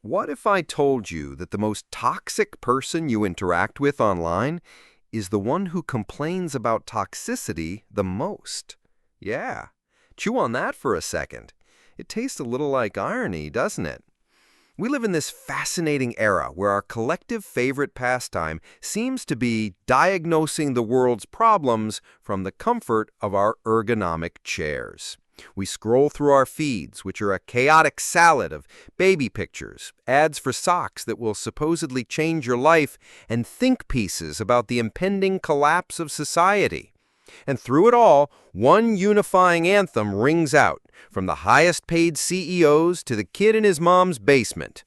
What if I told you that the most toxic person you interact with online is the one who complains about toxicity the most? Yeah. Chew on that for a second. It tastes a little like irony, doesn't it? We live in this fascinating era where our collective favorite pastime seems to be diagnosing the world's problems from the comfort of our ergonomic chairs. We scroll through our feeds, which are a chaotic salad of baby pictures, ads for socks that will supposedly change your life, and think pieces about the impending collapse of society. And through it all, one unifying anthem rings out, from the highest-paid CEOs to the kid in his mom's basement.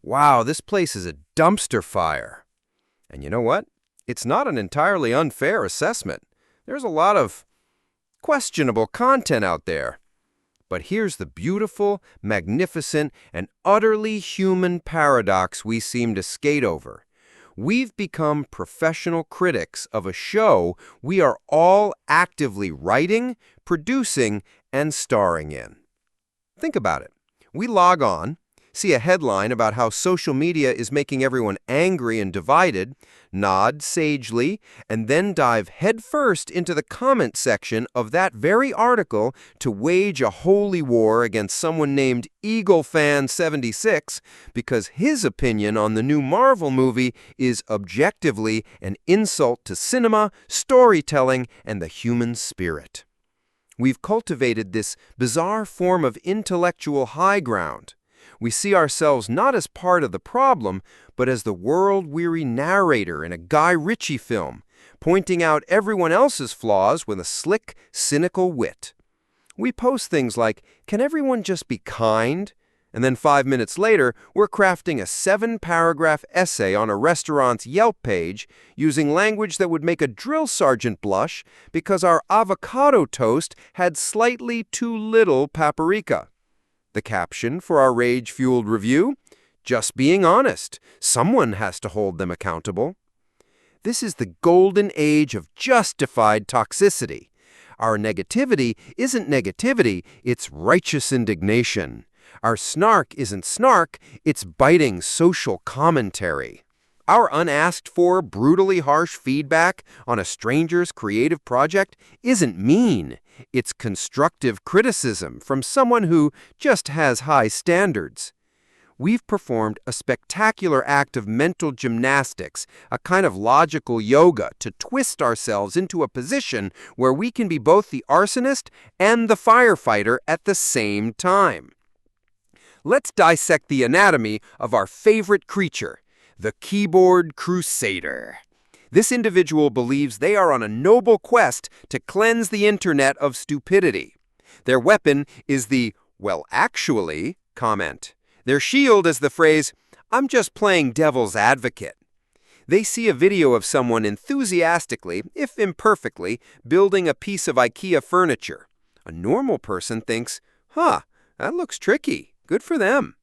Wow, this place is a dumpster fire. And you know what? It's not an entirely unfair assessment. There's a lot of questionable content out there. But here's the beautiful, magnificent, and utterly human paradox we seem to skate over. We've become professional critics of a show we are all actively writing, producing, and starring in. Think about it. We log on, see a headline about how social media is making everyone angry and divided, nod sagely, and then dive headfirst into the comment section of that very article to wage a holy war against someone named EagleFan76 because his opinion on the new Marvel movie is objectively an insult to cinema, storytelling, and the human spirit. We've cultivated this bizarre form of intellectual high ground. We see ourselves not as part of the problem, but as the world-weary narrator in a Guy Ritchie film, pointing out everyone else's flaws with a slick, cynical wit. We post things like, "Can everyone just be kind?" And then 5 minutes later, we're crafting a 7-paragraph essay on a restaurant's Yelp page using language that would make a drill sergeant blush because our avocado toast had slightly too little paprika. The caption for our rage-fueled review? Just being honest. Someone has to hold them accountable. This is the golden age of justified toxicity. Our negativity isn't negativity, it's righteous indignation. Our snark isn't snark, it's biting social commentary. Our unasked-for, brutally harsh feedback on a stranger's creative project isn't mean. It's constructive criticism from someone who just has high standards. We've performed a spectacular act of mental gymnastics, a kind of logical yoga, to twist ourselves into a position where we can be both the arsonist and the firefighter at the same time. Let's dissect the anatomy of our favorite creature, the keyboard crusader. This individual believes they are on a noble quest to cleanse the internet of stupidity. Their weapon is the, "well, actually," comment. Their shield is the phrase, "I'm just playing devil's advocate." They see a video of someone enthusiastically, if imperfectly, building a piece of IKEA furniture. A normal person thinks, "Huh, that looks tricky. Good for them."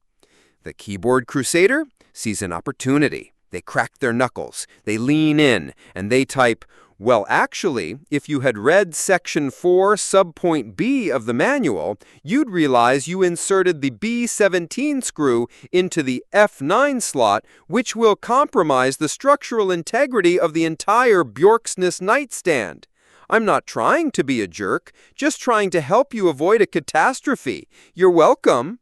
The keyboard crusader sees an opportunity. They crack their knuckles, they lean in, and they type, "Well, actually, if you had read Section 4, Subpoint B of the manual, you'd realize you inserted the B17 screw into the F9 slot, which will compromise the structural integrity of the entire Bjorksness nightstand. I'm not trying to be a jerk, just trying to help you avoid a catastrophe. You're welcome."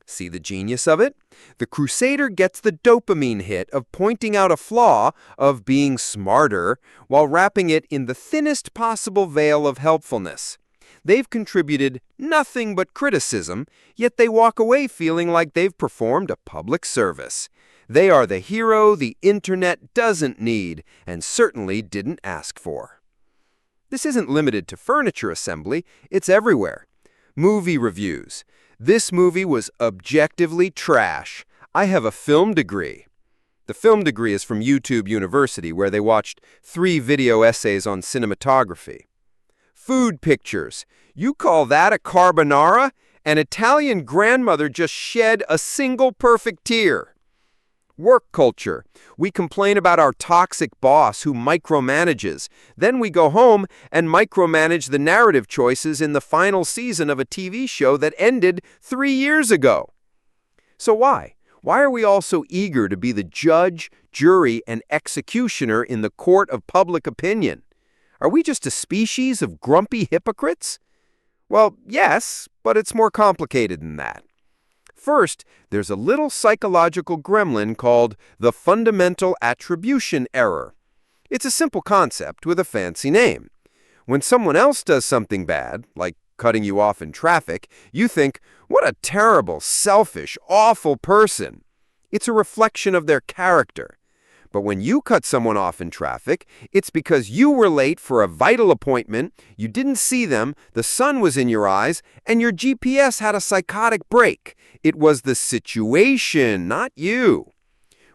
See the genius of it? The crusader gets the dopamine hit of pointing out a flaw, of being smarter, while wrapping it in the thinnest possible veil of helpfulness. They've contributed nothing but criticism, yet they walk away feeling like they've performed a public service. They are the hero the internet doesn't need, and certainly didn't ask for. This isn't limited to furniture assembly, it's everywhere. Movie reviews. "This movie was objectively trash. I have a film degree." The film degree is from YouTube University, where they watched 3 video essays on cinematography. Food pictures. "You call that a carbonara? An Italian grandmother just shed a single perfect tear." Work culture. We complain about our toxic boss who micromanages. Then we go home and micromanage the narrative choices in the final season of a TV show that ended 3 years ago. So why? Why are we all so eager to be the judge, jury, and executioner in the court of public opinion? Are we just a species of grumpy hypocrites? Well, yes, but it's more complicated than that. First, there's a little psychological gremlin called the fundamental attribution error. It's a simple concept with a fancy name. When someone else does something bad, like cutting you off in traffic, you think, what a terrible, selfish, awful person. It's a reflection of their character. But when you cut someone off in traffic, it's because you were late for a vital appointment, you didn't see them, the sun was in your eyes, and your GPS had a psychotic break. It was the situation, not you.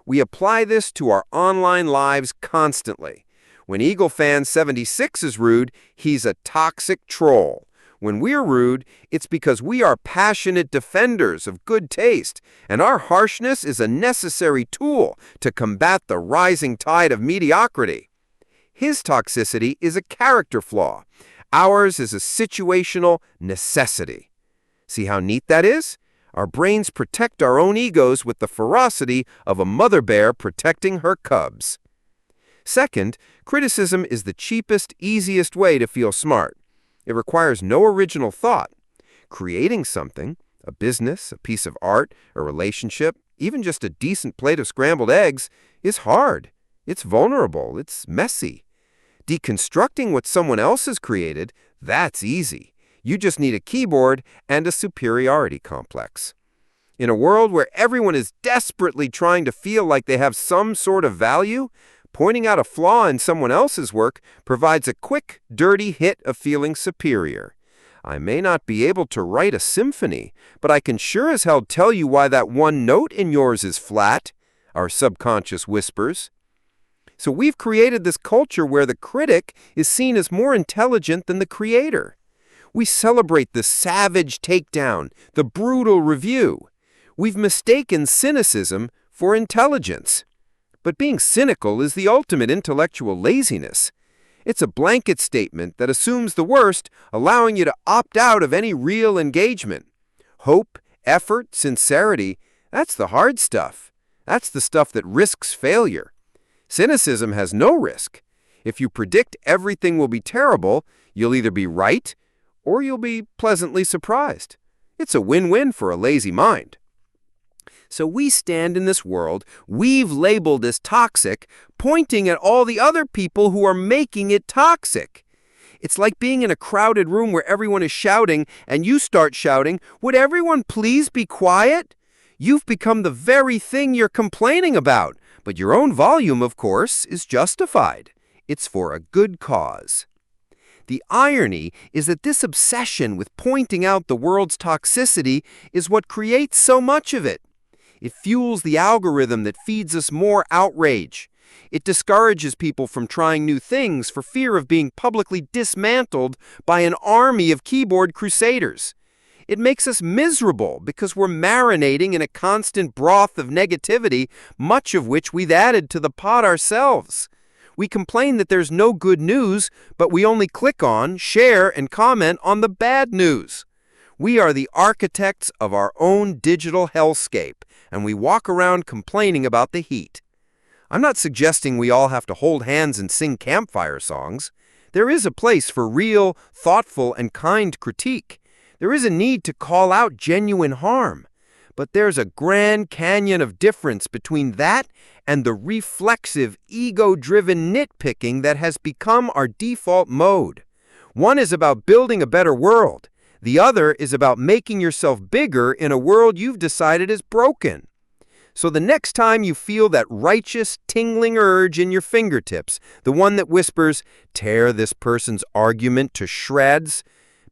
We apply this to our online lives constantly. When Eagle fan 76 is rude, he's a toxic troll. When we're rude, it's because we are passionate defenders of good taste, and our harshness is a necessary tool to combat the rising tide of mediocrity. His toxicity is a character flaw. Ours is a situational necessity. See how neat that is? Our brains protect our own egos with the ferocity of a mother bear protecting her cubs. Second, criticism is the cheapest, easiest way to feel smart. It requires no original thought. Creating something, a business, a piece of art, a relationship, even just a decent plate of scrambled eggs, is hard. It's vulnerable. It's messy. Deconstructing what someone else has created, that's easy. You just need a keyboard and a superiority complex. In a world where everyone is desperately trying to feel like they have some sort of value, pointing out a flaw in someone else's work provides a quick, dirty hit of feeling superior. I may not be able to write a symphony, but I can sure as hell tell you why that one note in yours is flat, our subconscious whispers. So we've created this culture where the critic is seen as more intelligent than the creator. We celebrate the savage takedown, the brutal review. We've mistaken cynicism for intelligence. But being cynical is the ultimate intellectual laziness. It's a blanket statement that assumes the worst, allowing you to opt out of any real engagement. Hope, effort, sincerity, that's the hard stuff. That's the stuff that risks failure. Cynicism has no risk. If you predict everything will be terrible, you'll either be right or you'll be pleasantly surprised. It's a win-win for a lazy mind. So we stand in this world we've labeled as toxic, pointing at all the other people who are making it toxic. It's like being in a crowded room where everyone is shouting and you start shouting, "Would everyone please be quiet?" You've become the very thing you're complaining about, but your own volume, of course, is justified. It's for a good cause. The irony is that this obsession with pointing out the world's toxicity is what creates so much of it. It fuels the algorithm that feeds us more outrage. It discourages people from trying new things for fear of being publicly dismantled by an army of keyboard crusaders. It makes us miserable because we're marinating in a constant broth of negativity, much of which we've added to the pot ourselves. We complain that there's no good news, but we only click on, share, and comment on the bad news. We are the architects of our own digital hellscape, and we walk around complaining about the heat. I'm not suggesting we all have to hold hands and sing campfire songs. There is a place for real, thoughtful, and kind critique. There is a need to call out genuine harm. But there's a grand canyon of difference between that and the reflexive, ego-driven nitpicking that has become our default mode. One is about building a better world. The other is about making yourself bigger in a world you've decided is broken. So the next time you feel that righteous, tingling urge in your fingertips, the one that whispers, "Tear this person's argument to shreds,"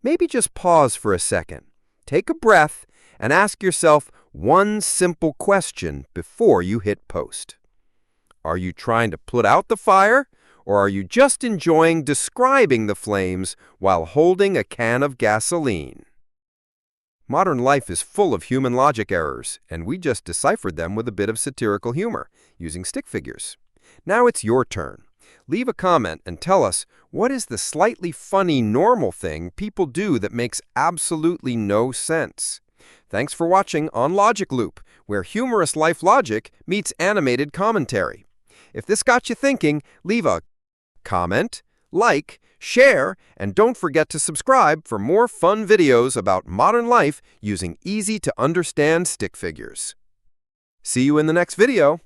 maybe just pause for a second. Take a breath and ask yourself one simple question before you hit post. Are you trying to put out the fire, or are you just enjoying describing the flames while holding a can of gasoline? Modern life is full of human logic errors, and we just deciphered them with a bit of satirical humor, using stick figures. Now it's your turn. Leave a comment and tell us, what is the slightly funny normal thing people do that makes absolutely no sense? Thanks for watching on Logic Loop, where humorous life logic meets animated commentary. If this got you thinking, leave a comment, like, share, and don't forget to subscribe for more fun videos about modern life using easy-to-understand stick figures. See you in the next video.